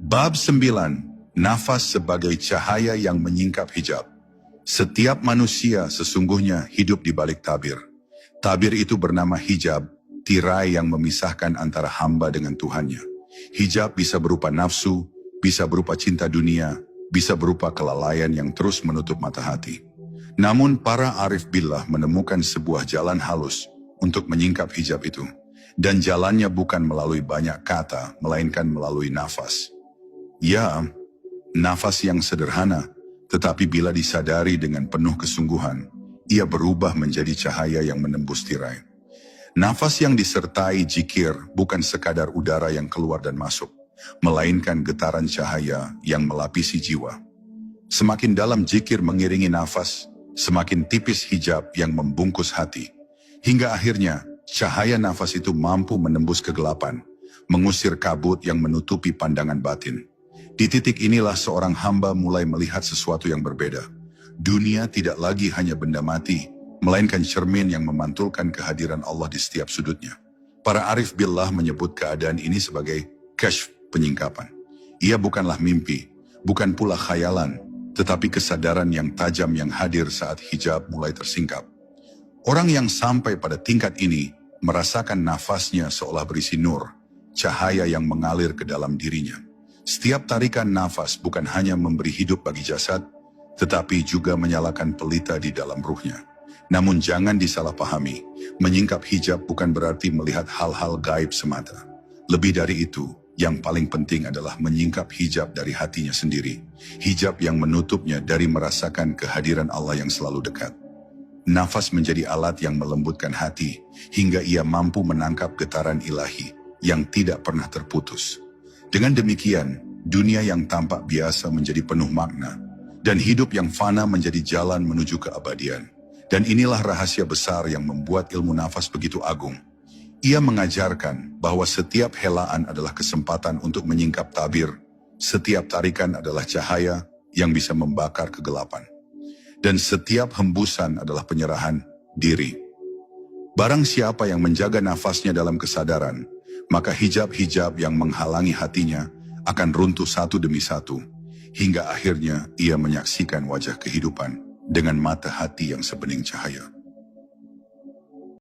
Bab 9. Nafas sebagai cahaya yang menyingkap hijab. Setiap manusia sesungguhnya hidup di balik tabir. Tabir itu bernama hijab, tirai yang memisahkan antara hamba dengan Tuhannya. Hijab bisa berupa nafsu, bisa berupa cinta dunia, bisa berupa kelalaian yang terus menutup mata hati. Namun para arif billah menemukan sebuah jalan halus untuk menyingkap hijab itu. Dan jalannya bukan melalui banyak kata, melainkan melalui nafas. Ya, nafas yang sederhana, tetapi bila disadari dengan penuh kesungguhan, ia berubah menjadi cahaya yang menembus tirai. Nafas yang disertai zikir bukan sekadar udara yang keluar dan masuk, melainkan getaran cahaya yang melapisi jiwa. Semakin dalam zikir mengiringi nafas, semakin tipis hijab yang membungkus hati. Hingga akhirnya, cahaya nafas itu mampu menembus kegelapan, mengusir kabut yang menutupi pandangan batin. Di titik inilah seorang hamba mulai melihat sesuatu yang berbeda. Dunia tidak lagi hanya benda mati, melainkan cermin yang memantulkan kehadiran Allah di setiap sudutnya. Para arif billah menyebut keadaan ini sebagai kashf, penyingkapan. Ia bukanlah mimpi, bukan pula khayalan, tetapi kesadaran yang tajam yang hadir saat hijab mulai tersingkap. Orang yang sampai pada tingkat ini merasakan nafasnya seolah berisi nur, cahaya yang mengalir ke dalam dirinya. Setiap tarikan nafas bukan hanya memberi hidup bagi jasad, tetapi juga menyalakan pelita di dalam ruhnya. Namun jangan disalahpahami, menyingkap hijab bukan berarti melihat hal-hal gaib semata. Lebih dari itu, yang paling penting adalah menyingkap hijab dari hatinya sendiri. Hijab yang menutupnya dari merasakan kehadiran Allah yang selalu dekat. Nafas menjadi alat yang melembutkan hati, hingga ia mampu menangkap getaran ilahi yang tidak pernah terputus. Dengan demikian, dunia yang tampak biasa menjadi penuh makna, dan hidup yang fana menjadi jalan menuju keabadian. Dan inilah rahasia besar yang membuat ilmu nafas begitu agung. Ia mengajarkan bahwa setiap helaan adalah kesempatan untuk menyingkap tabir, setiap tarikan adalah cahaya yang bisa membakar kegelapan. Dan setiap hembusan adalah penyerahan diri. Barang siapa yang menjaga nafasnya dalam kesadaran, maka hijab-hijab yang menghalangi hatinya akan runtuh satu demi satu, hingga akhirnya ia menyaksikan wajah kehidupan dengan mata hati yang sebening cahaya.